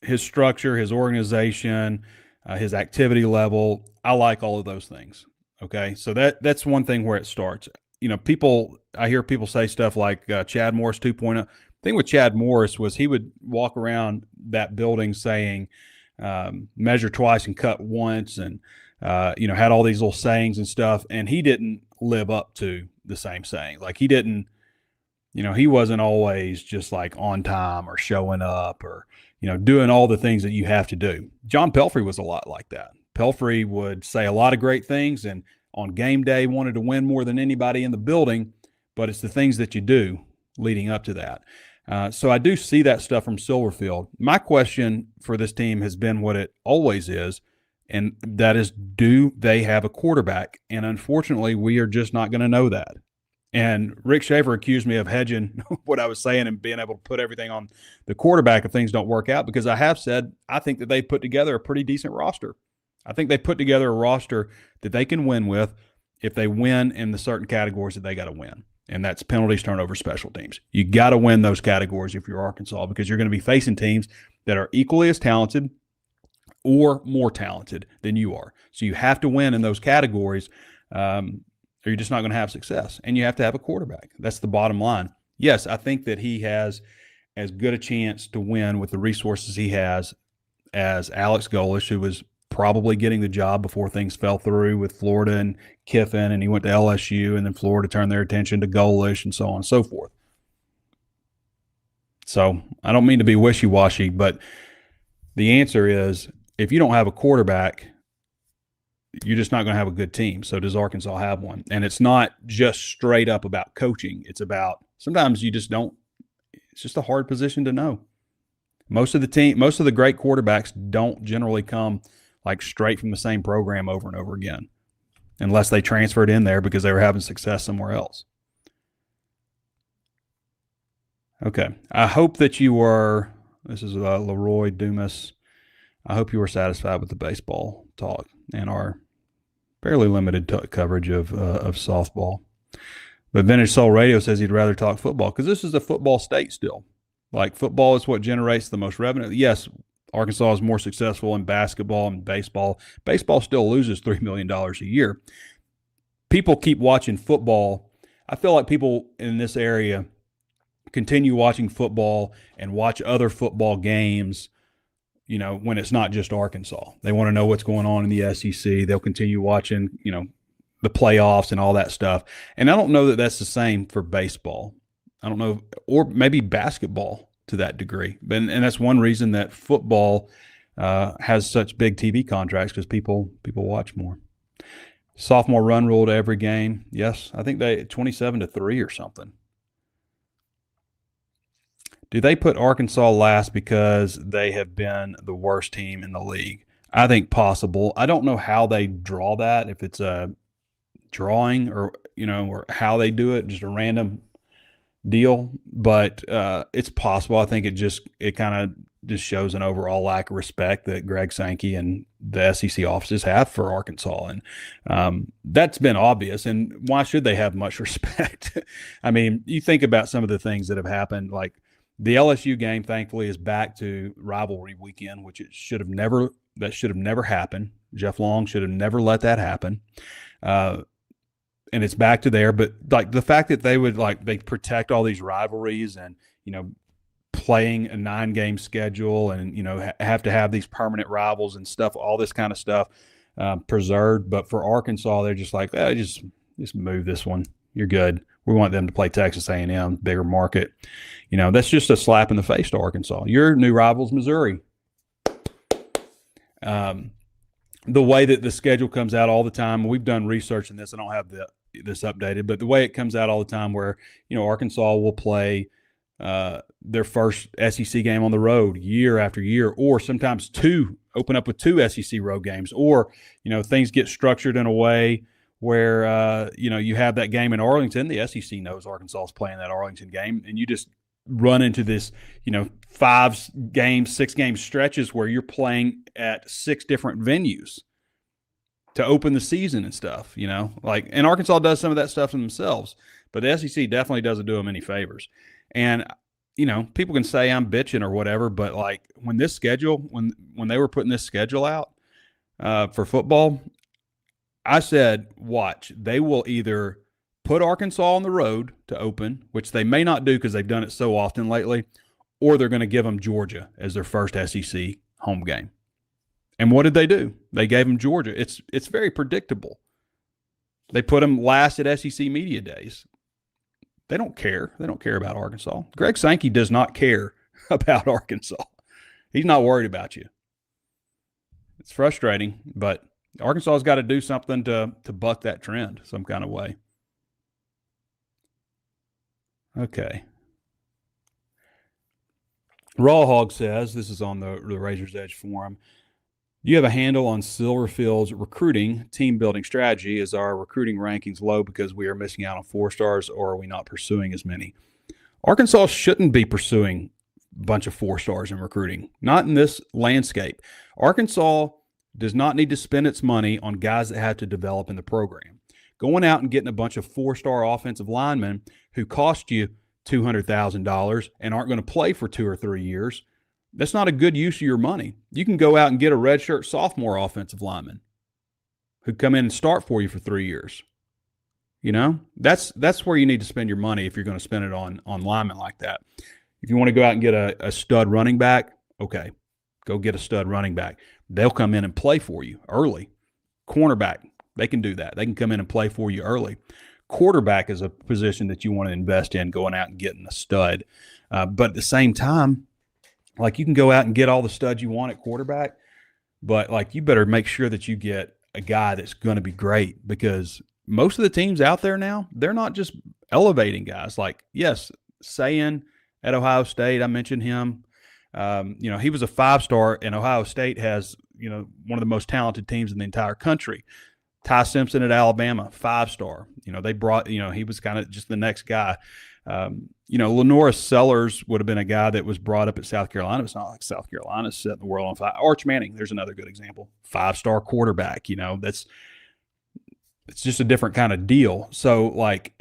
his structure, his organization, his activity level, I like all of those things. Okay. So that's one thing where it starts. I hear people say stuff like Chad Morris 2.0. The thing with Chad Morris was he would walk around that building saying, measure twice and cut once, and, had all these little sayings and stuff. And he didn't live up to the same saying. Like, he didn't, he wasn't always just like on time or showing up or, doing all the things that you have to do. John Pelfrey was a lot like that. Pelfrey would say a lot of great things, and on game day wanted to win more than anybody in the building, but it's the things that you do leading up to that. So I do see that stuff from Silverfield. My question for this team has been what it always is, and that is, do they have a quarterback? And unfortunately, we are just not going to know that. And Rick Schaefer accused me of hedging what I was saying and being able to put everything on the quarterback if things don't work out, because I have said I think that they put together a pretty decent roster. I think they put together a roster that they can win with if they win in the certain categories that they got to win. and that's penalties, turnovers, special teams. You got to win those categories if you're Arkansas, because you're going to be facing teams that are equally as talented or more talented than you are. So you have to win in those categories, or you're just not going to have success. And you have to have a quarterback. That's the bottom line. Yes, I think that he has as good a chance to win with the resources he has as Alex Golesh, who was probably getting the job before things fell through with Florida and Kiffin, and he went to LSU, and then Florida turned their attention to Golesh, and so on and so forth. So I don't mean to be wishy-washy, but the answer is if you don't have a quarterback, you're just not going to have a good team. So does Arkansas have one? And it's not just straight up about coaching. It's about sometimes you just don't. It's just a hard position to know. Most of the great quarterbacks don't generally come like straight from the same program over and over again, unless they transferred in there because they were having success somewhere else. Okay. I hope that you were, this is Leroy Dumas. I hope you were satisfied with the baseball talk and our fairly limited coverage of softball. But Vintage Soul Radio says he'd rather talk football because this is a football state still. Like, football is what generates the most revenue. Yes, Arkansas is more successful in basketball and baseball. Baseball still loses $3 million a year. People keep watching football. I feel like people in this area continue watching football and watch other football games, you know, when it's not just Arkansas. They want to know what's going on in the SEC. They'll continue watching, you know, the playoffs and all that stuff. And I don't know that that's the same for baseball. I don't know, or maybe basketball to that degree. And that's one reason that football has such big TV contracts, because people watch more. Sophomore run rule to every game. Yes, I think they 27-3 or something. Do they put Arkansas last because they have been the worst team in the league? I think possible. I don't know how they draw that, if it's a drawing or, you know, or how they do it, just a random deal, but it's possible. I think it kind of just shows an overall lack of respect that Greg Sankey and the SEC offices have for Arkansas, and that's been obvious. And why should they have much respect? I mean, you think about some of the things that have happened, like the LSU game, thankfully, is back to rivalry weekend, which it should have never happened. Jeff Long should have never let that happen. And it's back to there, but like the fact that they protect all these rivalries and, you know, playing a 9-game schedule and, you know, have to have these permanent rivals and stuff, all this kind of stuff preserved. But for Arkansas, they're just like, just move this one. You're good. We want them to play Texas A&M, bigger market. You know, that's just a slap in the face to Arkansas. Your new rival's Missouri. The way that the schedule comes out all the time, we've done research in this. I don't have this updated, but the way it comes out all the time where, you know, Arkansas will play their first SEC game on the road year after year, or sometimes open up with 2 SEC road games, or, you know, things get structured in a way where, you know, you have that game in Arlington. The SEC knows Arkansas is playing that Arlington game, and you just run into this, you know, 5-game, 6-game stretches where you're playing at 6 different venues to open the season and stuff, you know, like, and Arkansas does some of that stuff themselves, but the SEC definitely doesn't do them any favors. And, you know, people can say I'm bitching or whatever, but like when this schedule, when they were putting this schedule out for football, I said, watch, they will either put Arkansas on the road to open, which they may not do because they've done it so often lately, or they're going to give them Georgia as their first SEC home game. And what did they do? They gave them Georgia. It's very predictable. They put them last at SEC Media Days. They don't care. They don't care about Arkansas. Greg Sankey does not care about Arkansas. He's not worried about you. It's frustrating, but Arkansas has got to do something to buck that trend some kind of way. Okay. Raw Hog says, this is on the Razor's Edge forum, do you have a handle on Silverfield's recruiting team building strategy? Is our recruiting rankings low because we are missing out on 4-stars, or are we not pursuing as many? Arkansas shouldn't be pursuing a bunch of 4-stars in recruiting, not in this landscape. Arkansas does not need to spend its money on guys that have to develop in the program. Going out and getting a bunch of 4-star offensive linemen who cost you $200,000 and aren't going to play for 2 or 3 years, that's not a good use of your money. You can go out and get a redshirt sophomore offensive lineman who'd come in and start for you for 3 years. That's where you need to spend your money if you're going to spend it on linemen like that. If you want to go out and get a stud running back, okay, go get a stud running back. They'll come in and play for you early. Cornerback, they can do that. They can come in and play for you early. Quarterback is a position that you want to invest in, going out and getting a stud. But at the same time, like, you can go out and get all the studs you want at quarterback, but like, you better make sure that you get a guy that's going to be great, because most of the teams out there now, they're not just elevating guys. Like, yes, Sayin at Ohio State, I mentioned him. He was a 5-star, and Ohio State has, one of the most talented teams in the entire country. Ty Simpson at Alabama, 5-star. They brought, he was kind of just the next guy. Lenora Sellers would have been a guy that was brought up at South Carolina. It's not like South Carolina's setting the world on fire. Arch Manning, there's another good example. 5-star quarterback. It's just a different kind of deal. So, like,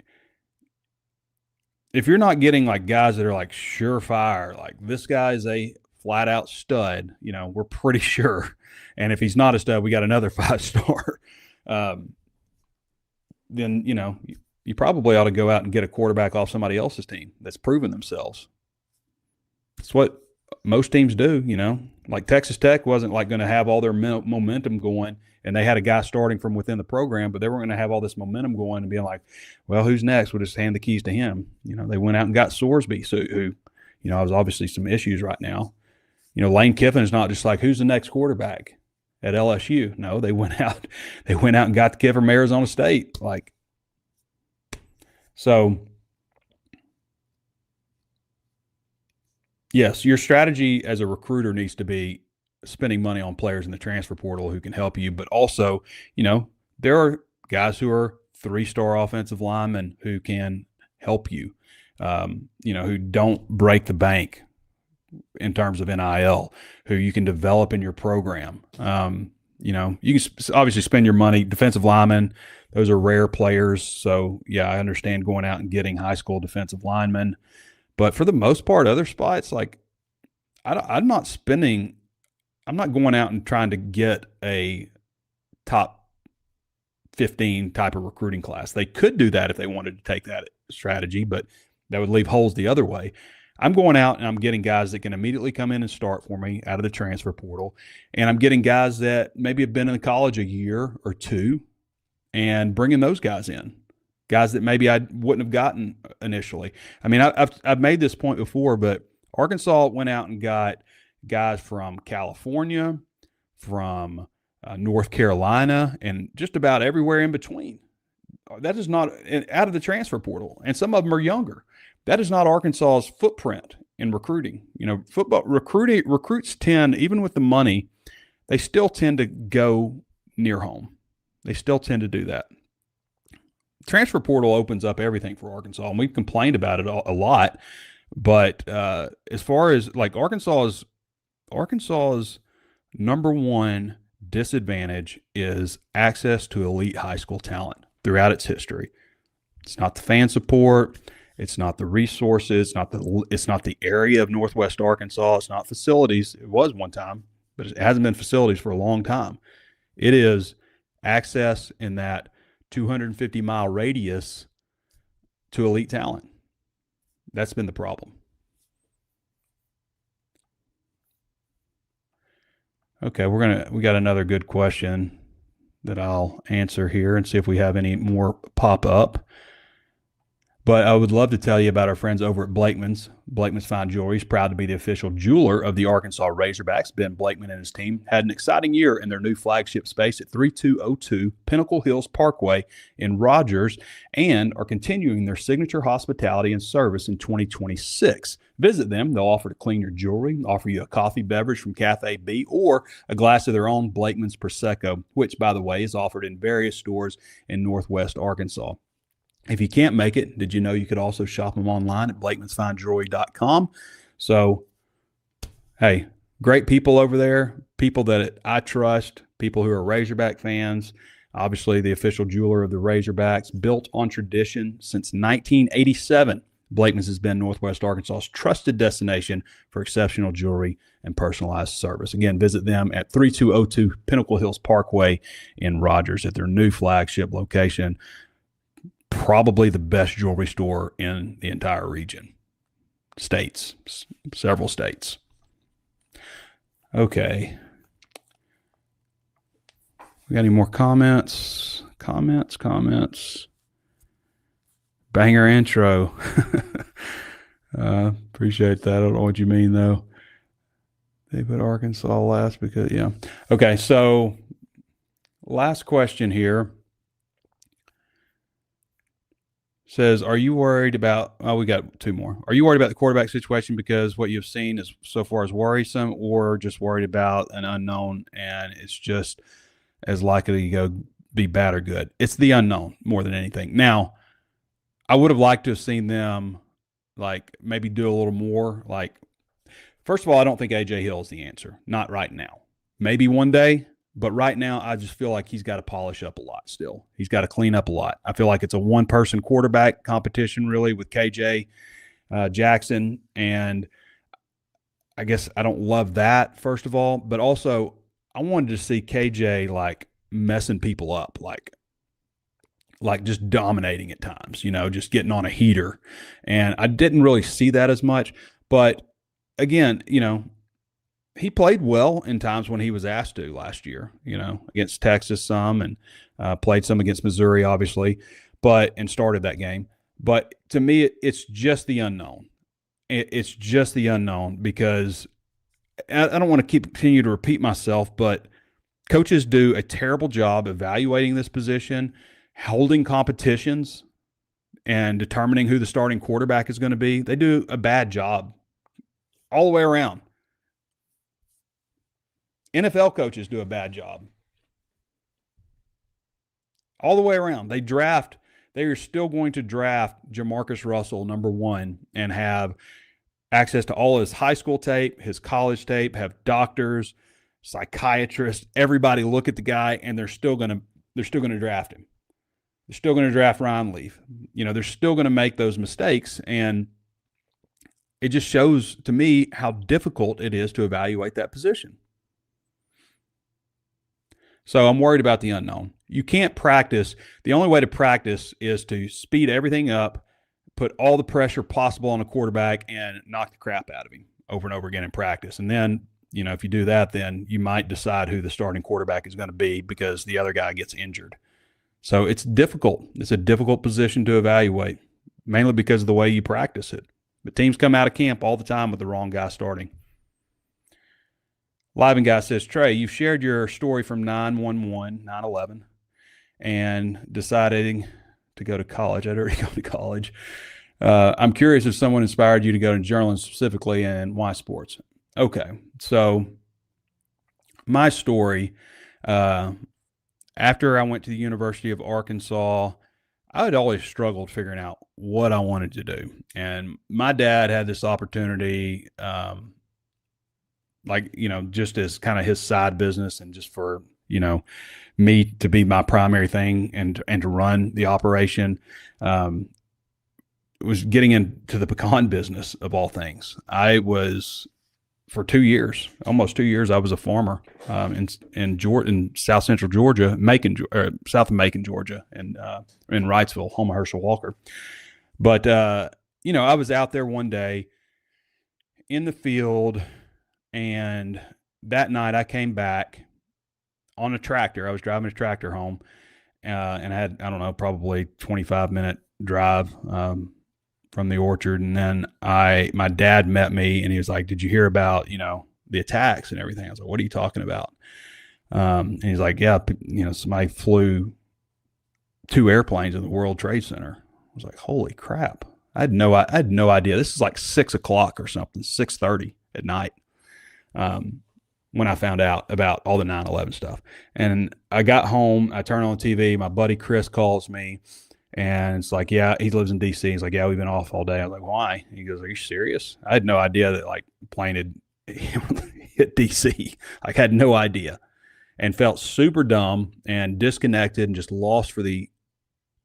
if you're not getting like guys that are like surefire, like this guy is a flat out stud, we're pretty sure. And if he's not a stud, we got another 5-star. Then, you probably ought to go out and get a quarterback off somebody else's team that's proven themselves. It's what most teams do, Like Texas Tech wasn't like going to have all their momentum going, and they had a guy starting from within the program, but they weren't going to have all this momentum going and being like, well, who's next? We'll just hand the keys to him. They went out and got Sorsby, who has obviously some issues right now. Lane Kiffin is not just like, who's the next quarterback at LSU? No, they went out and got the kid from Arizona State. Like, so yes, your strategy as a recruiter needs to be spending money on players in the transfer portal who can help you, but also, there are guys who are 3-star offensive linemen who can help you, who don't break the bank in terms of NIL, who you can develop in your program. You can obviously spend your money. Defensive linemen, those are rare players. So, yeah, I understand going out and getting high school defensive linemen. But for the most part, other spots, like, I'm not going out and trying to get a top 15 type of recruiting class. They could do that if they wanted to take that strategy, but that would leave holes the other way. I'm going out and I'm getting guys that can immediately come in and start for me out of the transfer portal. And I'm getting guys that maybe have been in college a year or two and bringing those guys in, guys that maybe I wouldn't have gotten initially. I mean, I've made this point before, but Arkansas went out and got guys from California, from North Carolina, and just about everywhere in between. That is not out of the transfer portal, and some of them are younger. That is not Arkansas's footprint in recruiting. Football recruits tend, even with the money, they still tend to go near home. They still tend to do that. Transfer portal opens up everything for Arkansas, and we've complained about it a lot. But as far as like Arkansas's number one disadvantage is access to elite high school talent throughout its history. It's not the fan support. It's not the resources. It's not the area of Northwest Arkansas. It's not facilities. It was one time, but it hasn't been facilities for a long time. It is access in that 250-mile radius to elite talent. That's been the problem. Okay, we got another good question that I'll answer here and see if we have any more pop up. But I would love to tell you about our friends over at Blakeman's. Blakeman's Fine Jewelry is proud to be the official jeweler of the Arkansas Razorbacks. Ben Blakeman and his team had an exciting year in their new flagship space at 3202 Pinnacle Hills Parkway in Rogers, and are continuing their signature hospitality and service in 2026. Visit them. They'll offer to clean your jewelry, offer you a coffee beverage from Cafe B, or a glass of their own Blakeman's Prosecco, which, by the way, is offered in various stores in Northwest Arkansas. If you can't make it, did you know you could also shop them online at BlakemansFineJewelry.com? So, hey, great people over there, people that I trust, people who are Razorback fans. obviously the official jeweler of the Razorbacks, built on tradition since 1987. Blakeman's has been Northwest Arkansas's trusted destination for exceptional jewelry and personalized service. Again, visit them at 3202 Pinnacle Hills Parkway in Rogers at their new flagship location. Probably the best jewelry store in the entire region. Several states. Okay. We got any more comments? Comments. Banger intro. Appreciate that. I don't know what you mean, though. They put Arkansas last because, yeah. Okay, so last question here. Says, are you worried about, we got two more. Are you worried about the quarterback situation because what you've seen is so far is worrisome, or just worried about an unknown and it's just as likely to go be bad or good? It's the unknown more than anything. Now, I would have liked to have seen them like maybe do a little more. Like, first of all, I don't think A.J. Hill is the answer. Not right now. Maybe one day. But right now, I just feel like he's got to polish up a lot still. He's got to clean up a lot. I feel like it's a one-person quarterback competition, really, with KJ Jackson. And I guess I don't love that, first of all. But also, I wanted to see KJ, like, messing people up, like just dominating at times, just getting on a heater. And I didn't really see that as much. But, again, he played well in times when he was asked to last year, against Texas some, and played some against Missouri, obviously, and started that game. But to me, it's just the unknown. It's just the unknown because I don't want to continue to repeat myself, but coaches do a terrible job evaluating this position, holding competitions, and determining who the starting quarterback is going to be. They do a bad job all the way around. NFL coaches do a bad job. All the way around. They are still going to draft Jamarcus Russell, number 1, and have access to all his high school tape, his college tape, have doctors, psychiatrists, everybody look at the guy, and they're still going to draft him. They're still going to draft Ryan Leaf. They're still going to make those mistakes, and it just shows to me how difficult it is to evaluate that position. So I'm worried about the unknown. You can't practice. The only way to practice is to speed everything up, put all the pressure possible on a quarterback, and knock the crap out of him over and over again in practice. And then, if you do that, then you might decide who the starting quarterback is going to be because the other guy gets injured. So it's difficult. It's a difficult position to evaluate, mainly because of the way you practice it. But teams come out of camp all the time with the wrong guy starting. Liven Guy says, Trey, you've shared your story from 9/11, and deciding to go to college. I'd already gone to college. I'm curious if someone inspired you to go to journalism specifically, and why sports? Okay, so my story, after I went to the University of Arkansas, I had always struggled figuring out what I wanted to do. And my dad had this opportunity, just as kind of his side business and just for, me to be my primary thing and to run the operation, was getting into the pecan business of all things. I was, for 2 years, almost 2 years, I was a farmer in South Central Georgia, south of Macon, Georgia, and in Wrightsville, home of Herschel Walker. But, I was out there one day in the field, and that night I came back on a tractor. I was driving a tractor home, and I had, probably 25-minute drive from the orchard. And then my dad met me, and he was like, did you hear about, the attacks and everything? I was like, what are you talking about? And he's like, yeah, somebody flew 2 airplanes in the World Trade Center. I was like, holy crap. I had no idea. This is like 6 o'clock or something, 6:30 at night. When I found out about all the 9/11 stuff. And I got home, I turned on the TV, my buddy Chris calls me, and it's like, yeah, he lives in DC. He's like, yeah, we've been off all day. I was like, why? And he goes, are you serious? I had no idea that plane had hit DC. I had no idea. and felt super dumb and disconnected and just lost for the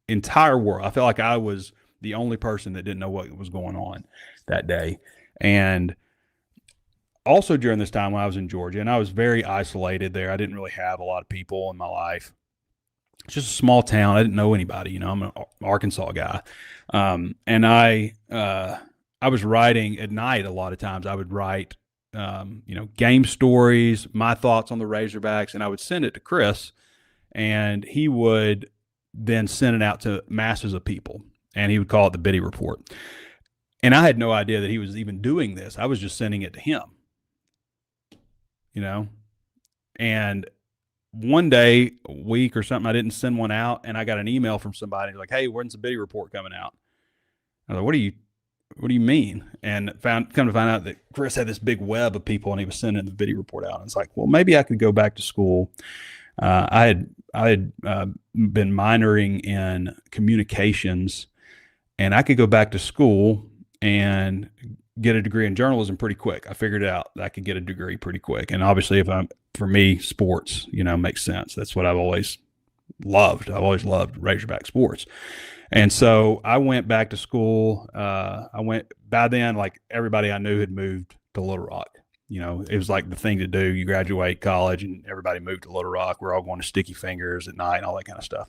entire world. I felt like I was the only person that didn't know what was going on that day. And also during this time when I was in Georgia, and I was very isolated there, I didn't really have a lot of people in my life. It's just a small town. I didn't know anybody. I'm an Arkansas guy. And I was writing at night a lot of times. I would write, game stories, my thoughts on the Razorbacks, and I would send it to Chris, and he would then send it out to masses of people, and he would call it the Biddy Report. And I had no idea that he was even doing this. I was just sending it to him, and one day, a week or something, I didn't send one out, and I got an email from somebody like, "Hey, when's the Biddy Report coming out?" I was like, what do you mean? And come to find out that Chris had this big web of people, and he was sending the Biddy Report out. And it's like, well, maybe I could go back to school. I had been minoring in communications, and I could go back to school and get a degree in journalism pretty quick. I figured out that I could get a degree pretty quick. And obviously, for me, sports, makes sense. That's what I've always loved. I've always loved Razorback sports. And so I went back to school. By then, like everybody I knew had moved to Little Rock. It was like the thing to do. You graduate college and everybody moved to Little Rock. We're all going to Sticky Fingers at night and all that kind of stuff.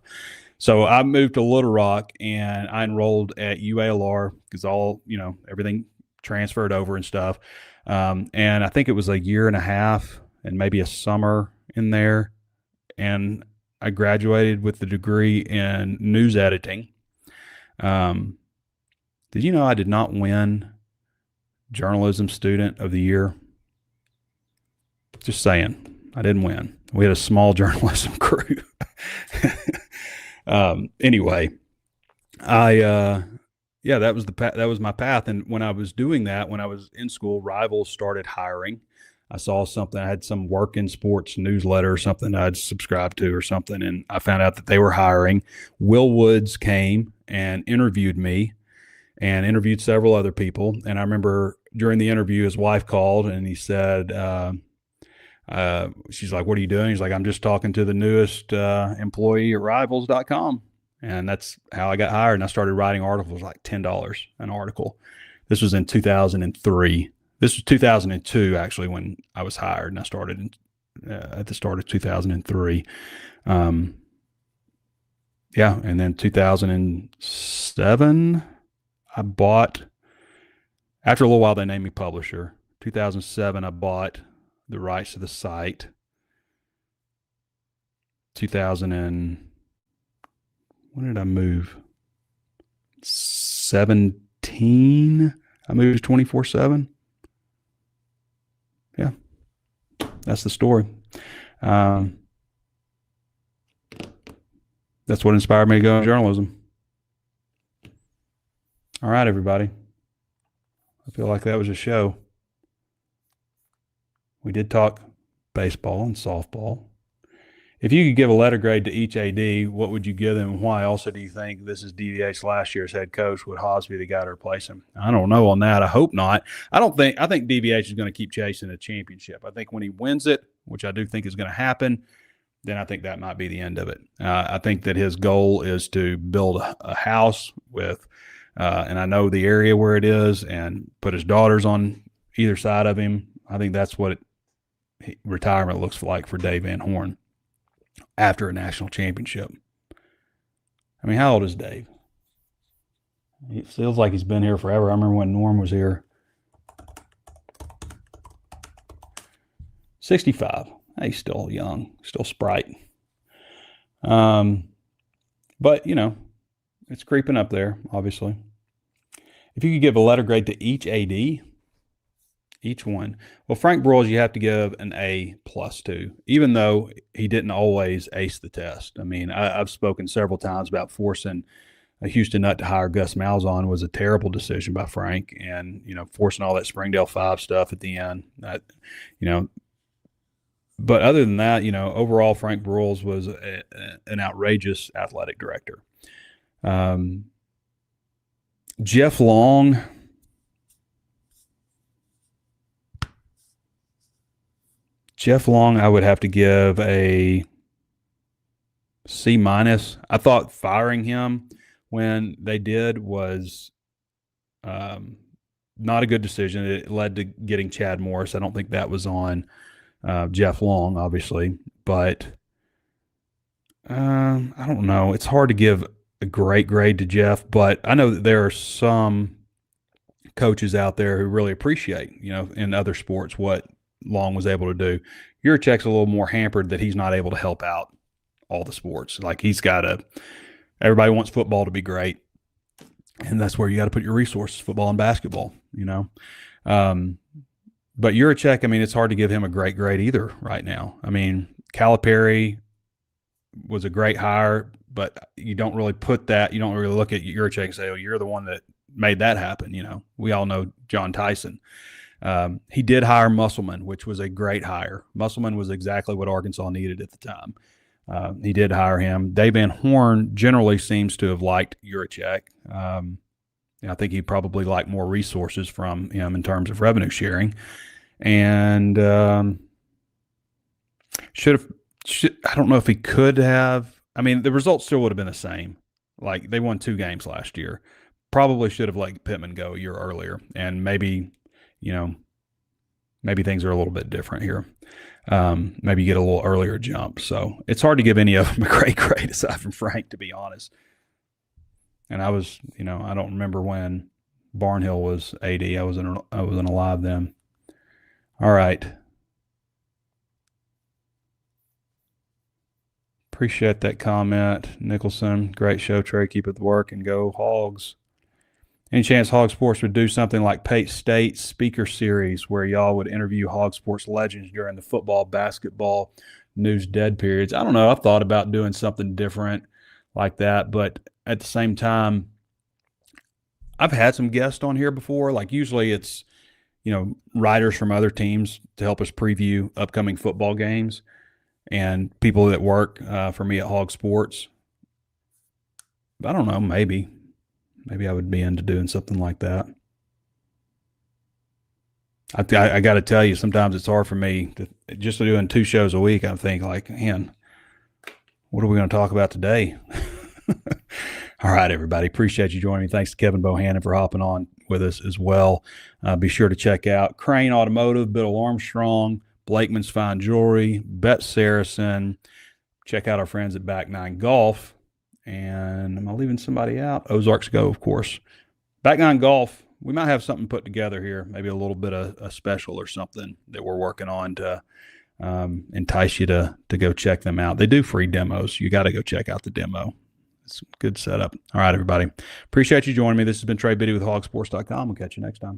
So I moved to Little Rock and I enrolled at UALR because everything transferred over and stuff. And I think it was a year and a half and maybe a summer in there. And I graduated with the degree in news editing. Did you know I did not win Journalism Student of the Year? Just saying, I didn't win. We had a small journalism crew. Anyway, that was my path. And when I was doing that, when I was in school, Rivals started hiring. I saw something. I had some Work in Sports newsletter or something I'd subscribed to or something, and I found out that they were hiring. Will Woods came and interviewed me and interviewed several other people. And I remember during the interview, his wife called and he said, she's like, "What are you doing?" He's like, "I'm just talking to the newest employee at Rivals.com." And that's how I got hired. And I started writing articles, like $10 an article. This was in 2003. This was 2002, actually, when I was hired, and I started at the start of 2003. And then 2007, I bought, after a little while, they named me publisher. 2007, I bought the rights to the site. when did I move? 17. I moved to 24/7. Yeah, that's the story. That's what inspired me to go into journalism. All right, everybody. I feel like that was a show. We did talk baseball and softball. If you could give a letter grade to each AD, what would you give them and why? Also, do you think this is DVH last year's head coach? Would Haas be the guy to replace him? I don't know on that. I hope not. I think DVH is going to keep chasing a championship. I think when he wins it, which I do think is going to happen, then I think that might be the end of it. I think that his goal is to build a house with, and I know the area where it is, and put his daughters on either side of him. I think that's what retirement looks like for Dave Van Horn after a national championship. I mean, how old is Dave? It feels like he's been here forever. I remember when Norm was here. 65. He's still young, still sprite. But, you know, it's creeping up there, obviously. If you could give a letter grade to each AD, each one. Well, Frank Broyles, you have to give an A+ to, even though he didn't always ace the test. I mean, I've spoken several times about forcing a Houston Nut to hire Gus Malzahn was a terrible decision by Frank, and, you know, forcing all that Springdale 5 stuff at the end. But other than that, you know, overall, Frank Broyles was an outrageous athletic director. Jeff Long, Jeff Long, I would have to give a C-. I thought firing him when they did was not a good decision. It led to getting Chad Morris. I don't think that was on Jeff Long, obviously, but I don't know. It's hard to give a great grade to Jeff, but I know that there are some coaches out there who really appreciate, in other sports what Long was able to do. Yurachek's a little more hampered that he's not able to help out all the sports. Like everybody wants football to be great, and that's where you got to put your resources, football and basketball, But Yurachek, it's hard to give him a great grade either right now. Calipari was a great hire, but you don't really look at Yurachek and say, oh, you're the one that made that happen. We all know John Tyson. He did hire Musselman, which was a great hire. Musselman was exactly what Arkansas needed at the time. He did hire him. Dave Van Horn generally seems to have liked Yurachek. I think he probably liked more resources from him in terms of revenue sharing. And I don't know if he could have. The results still would have been the same. Like, they won 2 games last year. Probably should have let Pittman go a year earlier. And maybe things are a little bit different here. Maybe you get a little earlier jump. So it's hard to give any of them a great grade aside from Frank, to be honest. And I was, I don't remember when Barnhill was AD. I wasn't alive then. All right. Appreciate that comment, Nicholson. Great show, Trey. Keep up the work and go Hogs. Any chance HawgSports would do something like Pate State's speaker series where y'all would interview HawgSports legends during the football, basketball news dead periods? I don't know. I've thought about doing something different like that, but at the same time, I've had some guests on here before. Like, usually it's, writers from other teams to help us preview upcoming football games and people that work for me at HawgSports. I don't know. Maybe I would be into doing something like that. I got to tell you, sometimes it's hard for me just doing 2 shows a week. I think, like, man, what are we going to talk about today? All right, everybody. Appreciate you joining me. Thanks to Kevin Bohannon for hopping on with us as well. Be sure to check out Crain Automotive, Bittle Armstrong, Blakeman's Fine Jewelry, Bet Saracen. Check out our friends at Back 9 Golf. And am I leaving somebody out? Ozarks Go, of course. Back 9 Golf, we might have something put together here, maybe a little bit of a special or something that we're working on to entice you to go check them out. They do free demos. You got to go check out the demo. It's a good setup. All right, everybody. Appreciate you joining me. This has been Trey Biddy with HawgSports.com. We'll catch you next time.